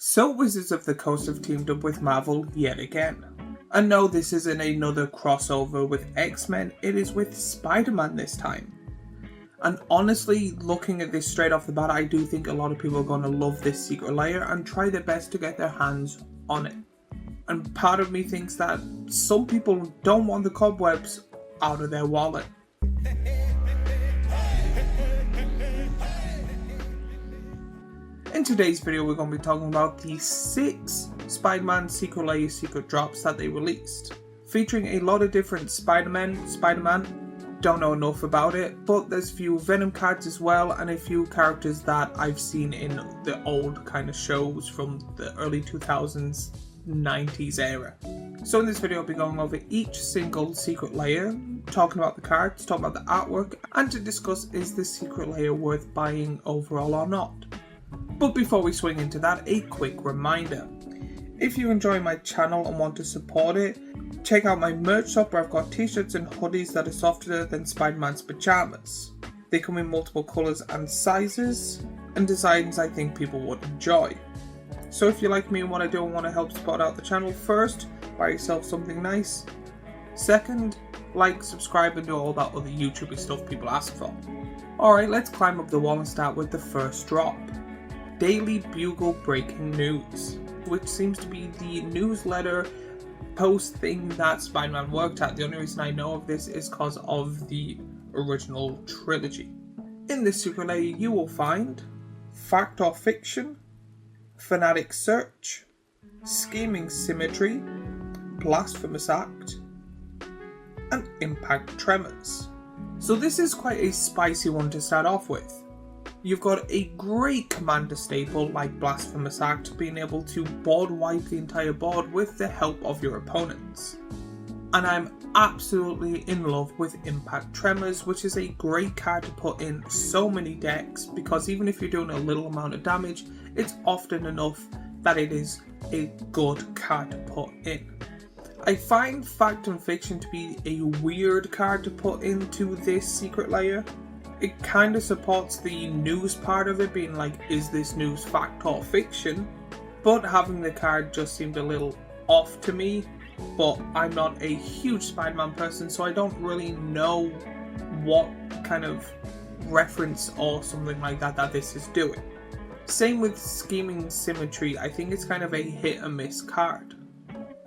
So Wizards of the Coast have teamed up with Marvel yet again. And no, this isn't another crossover with X-Men, it is with Spider-Man this time. And honestly, looking at this straight off the bat, I do think a lot of people are going to love this Secret Lair and try their best to get their hands on it. And part of me thinks that some people don't want the cobwebs out of their wallet. In today's video, we're going to be talking about the 6 Spider-Man Secret Lair secret drops that they released, featuring a lot of different Spider-Man, don't know enough about it, but there's a few Venom cards as well, and a few characters that I've seen in the old kind of shows from the early 2000s, 90s era. So in this video, I'll be going over each single Secret Lair, talking about the cards, talking about the artwork, and to discuss is this Secret Lair worth buying overall or not. But before we swing into that, a quick reminder. If you enjoy my channel and want to support it, check out my merch shop where I've got t-shirts and hoodies that are softer than Spider-Man's pajamas. They come in multiple colours and sizes, and designs I think people would enjoy. So if you like me and what I do and want to help support out the channel, first, buy yourself something nice. Second, like, subscribe and do all that other YouTubey stuff people ask for. Alright, let's climb up the wall and start with the first drop. Daily Bugle Breaking News, which seems to be the newsletter post thing that Spider-Man worked at. The only reason I know of this is because of the original trilogy. In this Secret Lair you will find Fact or Fiction, Fanatic Search, Scheming Symmetry, Blasphemous Act, and Impact Tremors. So this is quite a spicy one to start off with. You've got a great commander staple like Blasphemous Act, being able to board wipe the entire board with the help of your opponents. And I'm absolutely in love with Impact Tremors, which is a great card to put in so many decks, because even if you're doing a little amount of damage, it's often enough that it is a good card to put in. I find Fact and Fiction to be a weird card to put into this Secret Lair. It kind of supports the news part of it, being like, is this news fact or fiction? But having the card just seemed a little off to me. But I'm not a huge Spider-Man person, so I don't really know what kind of reference or something like that this is doing. Same with Scheming Symmetry, I think it's kind of a hit and miss card.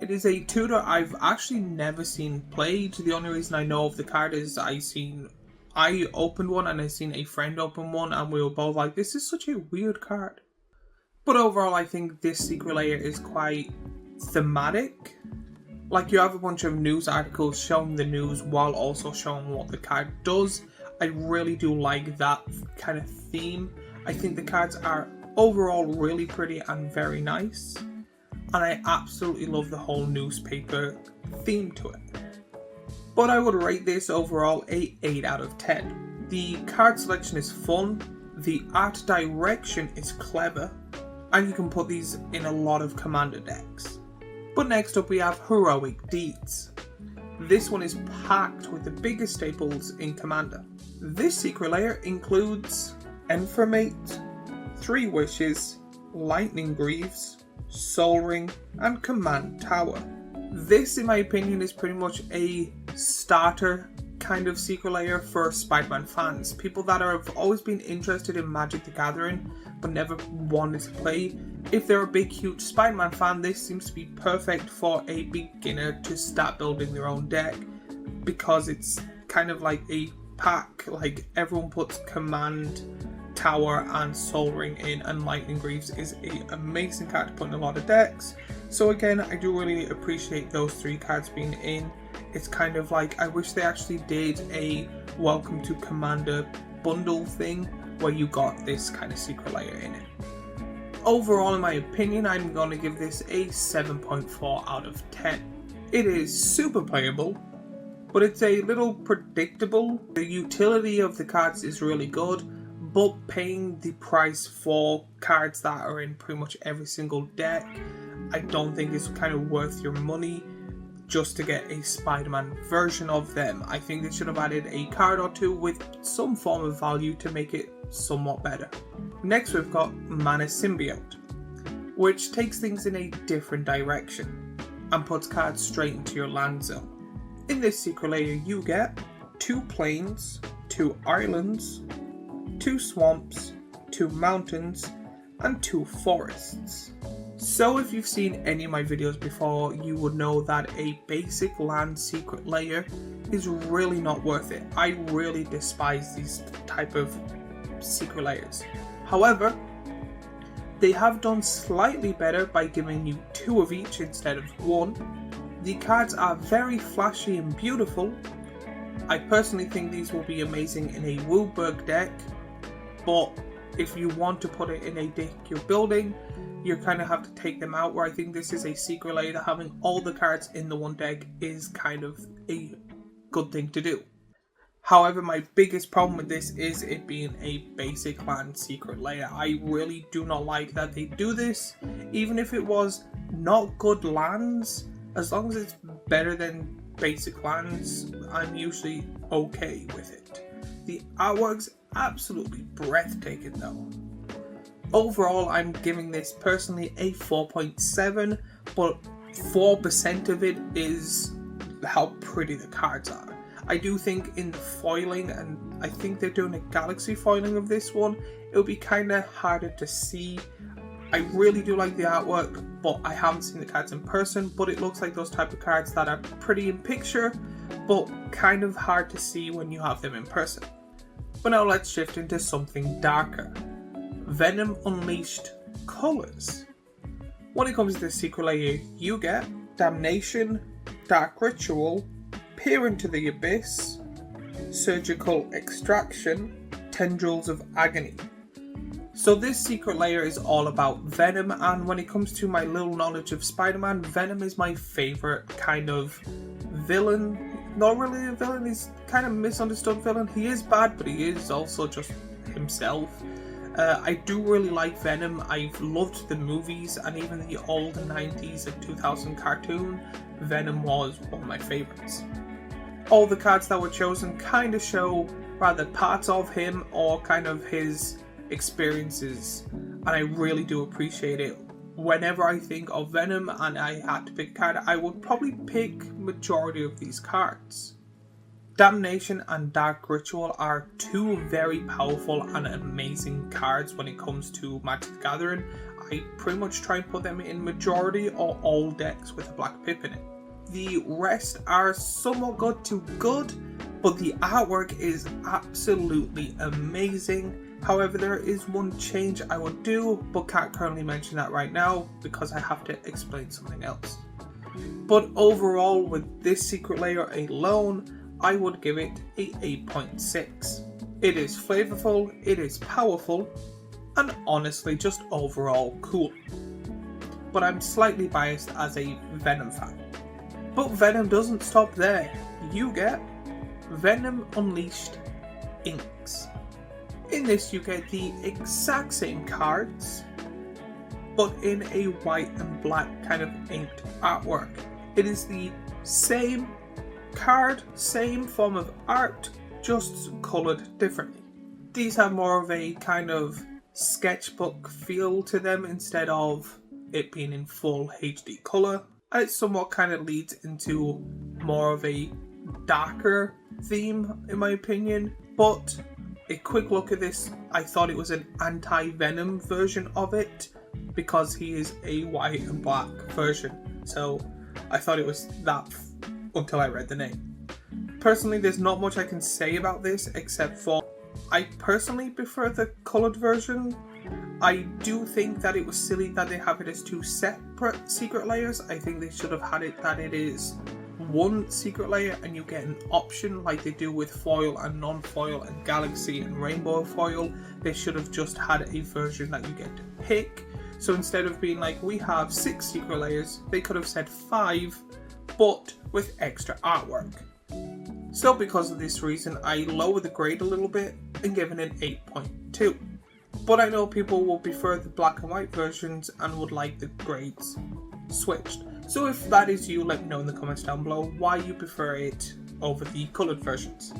It is a tutor I've actually never seen played. The only reason I know of the card is I opened one and I seen a friend open one and we were both like, this is such a weird card. But overall, I think this Secret Lair is quite thematic. Like, you have a bunch of news articles showing the news while also showing what the card does. I really do like that kind of theme. I think the cards are overall really pretty and very nice. And I absolutely love the whole newspaper theme to it. But I would rate this overall a 8 out of 10. The card selection is fun, the art direction is clever, and you can put these in a lot of commander decks. But next up we have Heroic Deeds. This one is packed with the biggest staples in Commander. This Secret Lair includes Informate, 3 Wishes, Lightning Greaves, Soul Ring, and Command Tower. This, in my opinion, is pretty much a starter kind of Secret Lair for Spider-Man fans. People that have always been interested in Magic the Gathering but never wanted to play. If they're a big, huge Spider-Man fan, this seems to be perfect for a beginner to start building their own deck, because it's kind of like a pack. Like, everyone puts Command Tower and Soul Ring in, and Lightning Greaves is an amazing card to put in a lot of decks. So again, I do really appreciate those 3 cards being in. It's kind of like, I wish they actually did a Welcome to Commander bundle thing where you got this kind of Secret Lair in it. Overall, in my opinion, I'm going to give this a 7.4 out of 10. It is super playable, but it's a little predictable. The utility of the cards is really good, but paying the price for cards that are in pretty much every single deck, I don't think is kind of worth your money just to get a Spider-Man version of them. I think they should have added a card or 2 with some form of value to make it somewhat better. Next we've got Mana Symbiote. which takes things in a different direction and puts cards straight into your land zone. In this secret layer you get 2 plains, 2 islands, 2 swamps, 2 mountains, and 2 forests. So if you've seen any of my videos before, you would know that a basic land secret layer is really not worth it. I really despise these type of secret layers. However, they have done slightly better by giving you 2 of each instead of 1. The cards are very flashy and beautiful. I personally think these will be amazing in a Wilburg deck, but if you want to put it in a deck you're building, you kind of have to take them out, where I think this is a secret layer that having all the cards in the one deck is kind of a good thing to do. However, my biggest problem with this is it being a basic land secret layer. I really do not like that they do this. Even if it was not good lands, as long as it's better than basic lands, I'm usually okay with it. The artwork's absolutely breathtaking though. Overall, I'm giving this personally a 4.7, but 4% of it is how pretty the cards are. I do think in the foiling, and I think they're doing a galaxy foiling of this one, it'll be kind of harder to see. I really do like the artwork, but I haven't seen the cards in person, but it looks like those type of cards that are pretty in picture, but kind of hard to see when you have them in person. But now let's shift into something darker. Venom Unleashed Colors. When it comes to the secret layer, you get Damnation, Dark Ritual, Peer into the Abyss, Surgical Extraction, Tendrils of Agony. So this secret layer is all about Venom, and when it comes to my little knowledge of Spider-Man, Venom is my favourite kind of villain. Not really a villain, he's kind of misunderstood villain. He is bad, but he is also just himself. I do really like Venom. I've loved the movies, and even the old 90s and 2000 cartoon, Venom was one of my favourites. All the cards that were chosen kind of show rather parts of him or kind of his experiences, and I really do appreciate it. Whenever I think of Venom and I had to pick a card, I would probably pick majority of these cards. Damnation and Dark Ritual are 2 very powerful and amazing cards when it comes to Magic the Gathering. I pretty much try and put them in majority or all decks with a black pip in it. The rest are somewhat good to good, but the artwork is absolutely amazing. However, there is one change I would do, but can't currently mention that right now because I have to explain something else. But overall, with this secret layer alone, I would give it a 8.6. It is flavorful, it is powerful, and honestly just overall cool. But I'm slightly biased as a Venom fan. But Venom doesn't stop there. You get Venom Unleashed Inks. In this you get the exact same cards, but in a white and black kind of inked artwork. It is the same card, same form of art, just coloured differently. These have more of a kind of sketchbook feel to them instead of it being in full HD colour, and it somewhat kind of leads into more of a darker theme in my opinion. But a quick look at this, I thought it was an anti-Venom version of it because he is a white and black version, so I thought it was that until I read the name. Personally, there's not much I can say about this except for I personally prefer the coloured version. I do think that it was silly that they have it as 2 separate secret layers. I think they should have had it that it is one secret layer and you get an option like they do with foil and non-foil and galaxy and rainbow foil. They should have just had a version that you get to pick. So instead of being like we have 6 secret layers, they could have said 5 but with extra artwork. So because of this reason, I lowered the grade a little bit and given it an 8.2. But I know people will prefer the black and white versions and would like the grades switched. So if that is you, let me know in the comments down below why you prefer it over the coloured versions.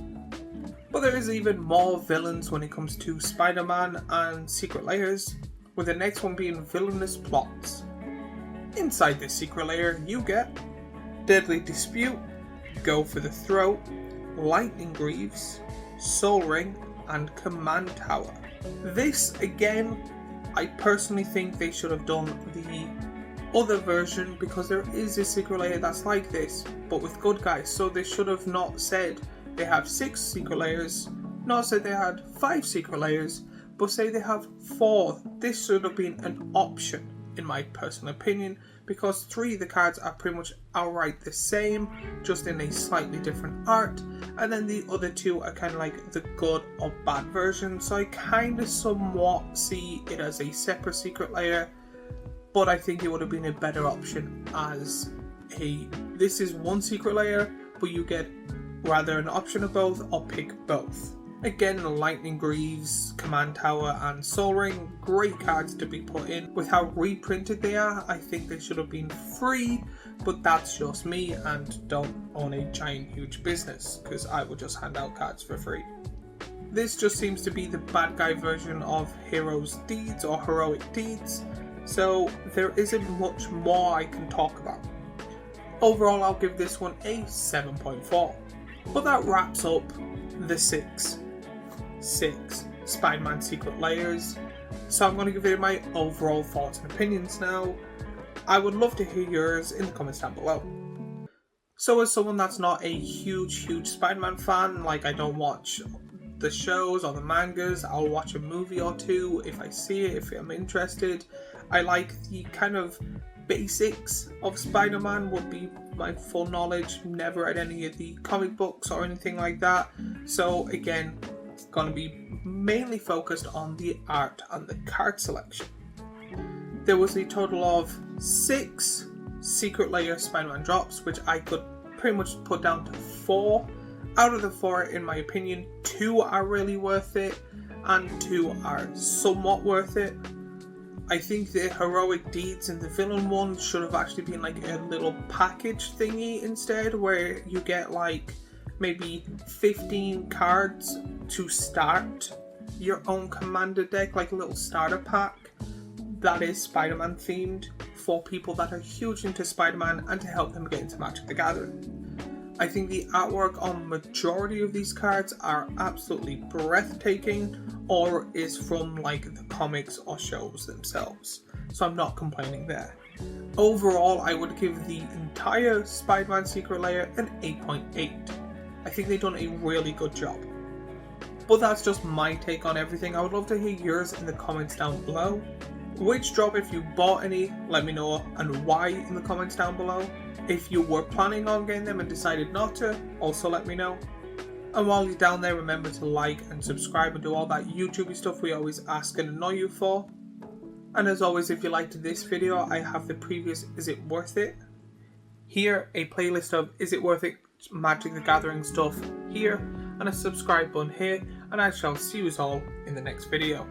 But there is even more villains when it comes to Spider-Man and Secret Layers. with the next one being Villainous Plots. Inside this secret lair you get Deadly Dispute, Go for the Throat, Lightning Greaves, Soul Ring, and Command Tower. This, again, I personally think they should have done the other version, because there is a secret lair that's like this, but with good guys. So they should have not said they have 6 secret lairs, not said they had 5 secret lairs, but say they have 4. This should have been an option, in my personal opinion, because 3 of the cards are pretty much outright the same, just in a slightly different art, and then the other 2 are kind of like the good or bad version. So I kind of somewhat see it as a separate secret lair, but I think it would have been a better option as this is one secret lair, but you get rather an option of both or pick both. Again, Lightning Greaves, Command Tower, and Soul Ring, great cards to be put in. With how reprinted they are, I think they should have been free, but that's just me, and don't own a giant huge business, because I would just hand out cards for free. This just seems to be the bad guy version of Hero's Deeds or Heroic Deeds, so there isn't much more I can talk about. Overall, I'll give this one a 7.4. But that wraps up the 6 Spider-Man Secret Lairs. So I'm going to give you my overall thoughts and opinions now. I would love to hear yours in the comments down below. So as someone that's not a huge Spider-Man fan, like I don't watch the shows or the mangas, I'll watch a movie or two if I see it, if I'm interested. I like the kind of basics of Spider-Man would be my full knowledge, never read any of the comic books or anything like that. So again, it's going to be mainly focused on the art and the card selection. There was a total of 6 Secret Lair Spider-Man drops, which I could pretty much put down to 4. Out of the 4, in my opinion, 2 are really worth it and 2 are somewhat worth it. I think the Heroic Deeds and the Villain one should have actually been like a little package thingy instead, where you get like maybe 15 cards to start your own commander deck, like a little starter pack that is Spider-Man themed for people that are huge into Spider-Man and to help them get into Magic the Gathering. I think the artwork on majority of these cards are absolutely breathtaking, or is from like the comics or shows themselves, so I'm not complaining there. Overall, I would give the entire Spider-Man Secret Lair an 8.8. I think they've done a really good job. But that's just my take on everything. I would love to hear yours in the comments down below. Which drop, if you bought any, let me know, and why in the comments down below. If you were planning on getting them and decided not to, also let me know. And while you're down there, remember to like and subscribe and do all that YouTubey stuff we always ask and annoy you for. And as always, if you liked this video, I have the previous Is It Worth It here, a playlist of Is It Worth It Magic the Gathering stuff here, and a subscribe button here, and I shall see you all in the next video.